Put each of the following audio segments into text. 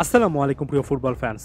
আসসালামু আলাইকুম প্রিয় ফুটবল ফ্যান্স।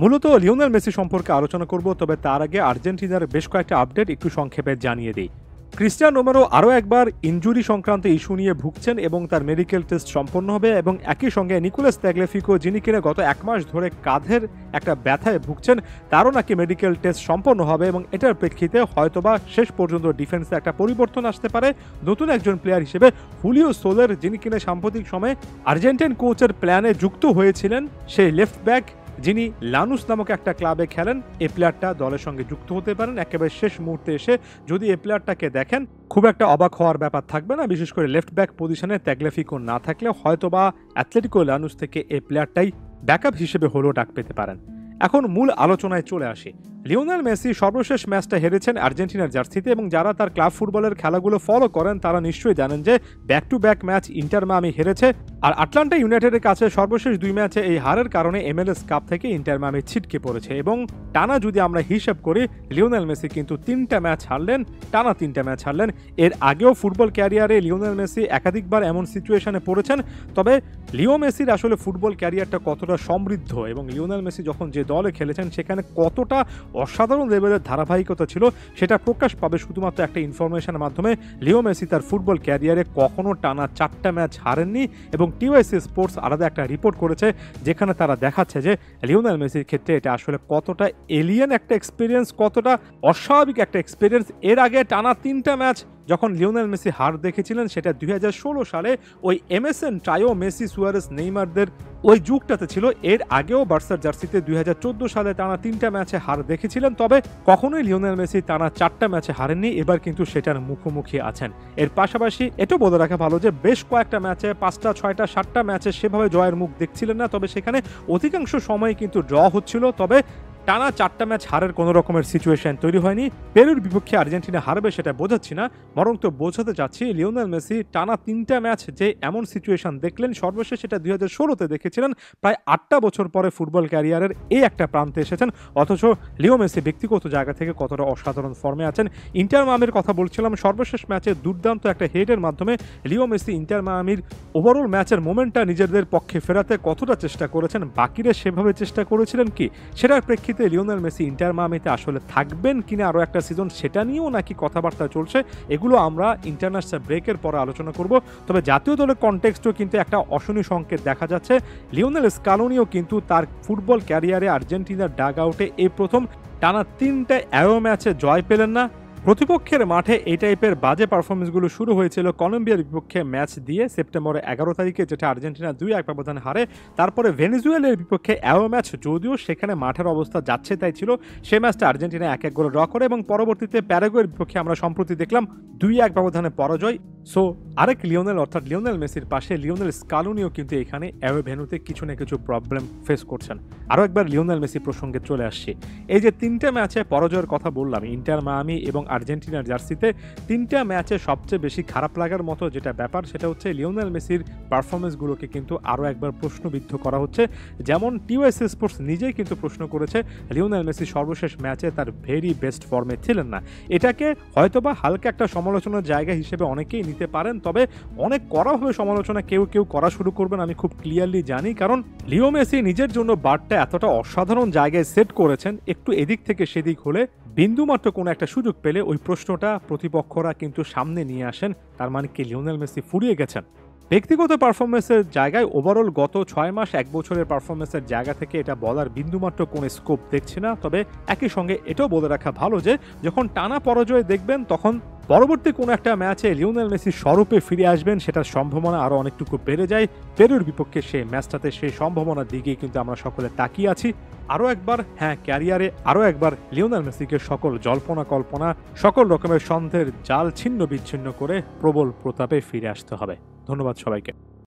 মূলত লিওনেল মেসি সম্পর্কে আলোচনা করব, তবে তার আগে আর্জেন্টিনার বেশ কয়েকটা আপডেট একটু সংক্ষেপে জানিয়ে দিই। ক্রিস্টিয়ানো রোমেরো আরও একবার ইনজুরি সংক্রান্ত ইস্যু নিয়ে ভুগছেন এবং তার মেডিকেল টেস্ট সম্পন্ন হবে, এবং একই সঙ্গে নিকোলাস তাগলিয়াফিকো, যিনি কিনা গত 1 মাস ধরে কাঁধের একটা ব্যথায় ভুগছেন, তারও নাকি মেডিকেল টেস্ট সম্পন্ন হবে এবং এটার প্রেক্ষিতে হয়তোবা শেষ পর্যন্ত ডিফেন্সে একটা পরিবর্তন আসতে পারে। নতুন একজন প্লেয়ার হিসেবে হুলিও সোলের, যিনি কিনা সাম্প্রতিক সময়ে আর্জেন্টিন কোচের প্ল্যানে যুক্ত হয়েছিলেন, সেই লেফট ব্যাক যিনি লানুস নামক একটা ক্লাবে খেলেন, এই প্লেয়ারটা দলের সঙ্গে যুক্ত হতে পারেন। একেবারে শেষ মুহূর্তে এসে যদি এই প্লেয়ারটাকে দেখেন, খুব একটা অবাক হওয়ার ব্যাপার থাকবে না, বিশেষ করে লেফট ব্যাক পজিশনে তাগলিয়াফিকো না থাকলে হয়তোবা অ্যাথলেটিকো লানুস থেকে এই প্লেয়ারটাই ব্যাকআপ হিসেবে হলেও ডাক পেতে পারেন। এখন মূল আলোচনায় চলে আসি। লিওনেল মেসি সর্বশেষ ম্যাচটা হেরেছেন আর্জেন্টিনার জার্সিতে, এবং যারা তার ক্লাব ফুটবলের খেলাগুলো ফলো করেন তারা নিশ্চয়ই জানেন যে back to back match inter Miami হেরেছে, আর আটলান্টা ইউনাইটেডের কাছে সর্বশেষ 2 ম্যাচে এই হারের কারণে MLS কাপ থেকে ইন্টার মায়ামি ছিটকে পড়েছে। এবং টানা যদি আমরা হিসাব করি, লিওনেল মেসি কিন্তু 3টা ম্যাচ হারলেন, টানা 3টা ম্যাচ হারলেন। এর আগেও ফুটবল ক্যারিয়ারে লিওনেল মেসি একাধিকবার এমন সিচুয়েশনে পড়েছেন। তবে লিও মেসির আসলে ফুটবল ক্যারিয়ারটা কতটা সমৃদ্ধ এবং লিওনেল মেসি যখন যে দলে খেলেছেন সেখানে কতটা অসাধারণ লেভেলের ধারাবাহিকতা ছিল, সেটা প্রকাশ পাবে শুধুমাত্র একটা ইনফরমেশনের মাধ্যমে। লিও মেসি তার ফুটবল ক্যারিয়ারে কখনো টানা 4টা ম্যাচ হারেননি, এবং টিওয়াইসি স্পোর্টস আলাদা একটা রিপোর্ট করেছে যেখানে তারা দেখাচ্ছে যে লিওনেল মেসির ক্ষেত্রে এটা আসলে কতটা এলিয়েন একটা এক্সপিরিয়েন্স, কতটা অস্বাভাবিক একটা এক্সপিরিয়েন্স। এর আগে টানা 3টা ম্যাচ যখন লিওনেল মেসি হার দেখেছিলেন, সেটা 2016 সালে ওই MSN ট্রায়ো মেসি সুয়ারেস নেইমারদের ওই যুগটাতে ছিল। এর আগেও বার্সার জার্সিতে 2014 সালে টানা 3টা ম্যাচে হার দেখেছিলেন, তবে কখনোই লিওনেল মেসি টানা 4টা ম্যাচে হারেননি। এবার কিন্তু সেটার মুখোমুখি আছেন। এর পাশাপাশি এটাও বলে রাখা ভালো যে বেশ কয়েকটা ম্যাচে 5টা 6টা 7টা ম্যাচে সেভাবে জয়ের মুখ দেখছিলেন না, তবে সেখানে অধিকাংশ সময় কিন্তু ড্র হচ্ছিল। তবে টানা 4টা ম্যাচ হারের কোনো রকমের সিচুয়েশন তৈরি হয়নি। পেরুর বিপক্ষে আর্জেন্টিনা হারবে সেটা বোঝাচ্ছি না, বরং তো বোঝাতে চাচ্ছি লিওনেল মেসি টানা 3টা ম্যাচ যে এমন সিচুয়েশন দেখলেন, সর্বশেষ সেটা 2016-তে দেখেছিলেন। প্রায় 8টা বছর পরে ফুটবল ক্যারিয়ারের এই একটা প্রান্তে এসেছেন, অথচ লিও মেসি ব্যক্তিগত জায়গা থেকে কতটা অসাধারণ ফর্মে আছেন। ইন্টার মায়ামির কথা বলছিলাম, সর্বশেষ ম্যাচে দুর্দান্ত একটা হেডের মাধ্যমে লিও মেসি ইন্টার মায়ামির ওভারঅল ম্যাচের মোমেন্টটা নিজেদের পক্ষে ফেরাতে কতটা চেষ্টা করেছেন, বাকিরা সেভাবে চেষ্টা করেছিলেন কি, সেটার প্রেক্ষিতে লিওনেল মেসি ইন্টার মায়ামিতে আসলে থাকবেন কিনা আরও একটা সিজন, সেটা নিয়েও নাকি কথাবার্তা চলছে। এগুলো আমরা ইন্টারন্যাশনাল ব্রেকের পরে আলোচনা করব। তবে জাতীয় দলের কনটেক্সটও কিন্তু একটা অশনি সংকেত দেখা যাচ্ছে। লিওনেল স্কালোনিও কিন্তু তার ফুটবল ক্যারিয়ারে আর্জেন্টিনার ডাগ আউটে এই প্রথম টানা 3টা অ্যাওয়ে ম্যাচে জয় পেলেন না। প্রতিপক্ষের মাঠে এই টাইপের বাজে পারফরমেন্সগুলো শুরু হয়েছিল কলম্বিয়ার বিপক্ষে ম্যাচ দিয়ে সেপ্টেম্বরের 11 তারিখে, যেটা আর্জেন্টিনা 2-1 ব্যবধানে হারে। তারপরে ভেনেজুয়েলার বিপক্ষে অ্যাওয়ে ম্যাচ, যদিও সেখানে মাঠের অবস্থা যাচ্ছে তাই ছিল, সেই ম্যাচটা আর্জেন্টিনা 1-1 গোলে ড্র করে, এবং পরবর্তীতে প্যারাগুয়ের বিপক্ষে আমরা সম্প্রতি দেখলাম 2-1 ব্যবধানে পরাজয়। সো আরেক লিওনেল, অর্থাৎ লিওনেল মেসির পাশে লিওনেল স্কালোনিও কিন্তু এখানে অ্যাওয়ে ভেন্যুতে কিছু না কিছু প্রবলেম ফেস করছেন। আরও একবার লিওনেল মেসি প্রসঙ্গে চলে আসছে। এই যে 3টা ম্যাচে পরাজয়ের কথা বললাম ইন্টার মায়ামি এবং আর্জেন্টিনার জার্সিতে, 3টা ম্যাচে সবচেয়ে বেশি খারাপ লাগার মতো যেটা ব্যাপার, সেটা হচ্ছে লিওনেল মেসির পারফরমেন্সগুলোকে কিন্তু আরও একবার প্রশ্নবিদ্ধ করা হচ্ছে। যেমন টিওয়াইসি স্পোর্টস নিজেই কিন্তু প্রশ্ন করেছে লিওনেল মেসি সর্বশেষ ম্যাচে তার ভেরি বেস্ট ফর্মে ছিলেন না। এটাকে হয়তোবা হালকা একটা সমালোচনার জায়গা হিসেবে অনেকেই নিতে পারেন, তবে অনেক করা হবে সমালোচনা, কেউ কেউ করা শুরু করবেন আমি খুব ক্লিয়ারলি জানি, কারণ লিও মেসি নিজের জন্য বারটা এতটা অসাধারণ জায়গায় সেট করেছেন, একটু এদিক থেকে সেদিক হলে বিন্দুমাত্র কোনো একটা সুযোগ পেলে ওই প্রশ্নটা প্রতিপক্ষরা কিন্তু সামনে নিয়ে আসেন। তার মানে কি লিওনেল মেসি ফুরিয়ে গেছেন? ব্যক্তিগত পারফরমেন্সের জায়গায় ওভারঅল গত 6 মাস 1 বছরের পারফরমেন্সের জায়গা থেকে এটা বলার বিন্দুমাত্র কোনো স্কোপ দেখছি না। তবে একই সঙ্গে এটাও বলে রাখা ভালো যে যখন টানা পরাজয় দেখবেন, তখন পরবর্তী কোনো একটা ম্যাচে লিওনেল মেসি স্বরূপে ফিরে আসবেন, সেটার সম্ভাবনা আরও অনেকটুকু বেড়ে যায়। পেরুর বিপক্ষে সেই ম্যাচটাতে সেই সম্ভাবনার দিকেই কিন্তু আমরা সকলে তাকিয়ে আছি। আরও একবার, হ্যাঁ, ক্যারিয়ারে আরও একবার লিওনেল মেসিকে সকল জল্পনা কল্পনা, সকল রকমের সন্দেহের জাল ছিন্ন বিচ্ছিন্ন করে প্রবল প্রতাপে ফিরে আসতে হবে। ধন্যবাদ সবাইকে।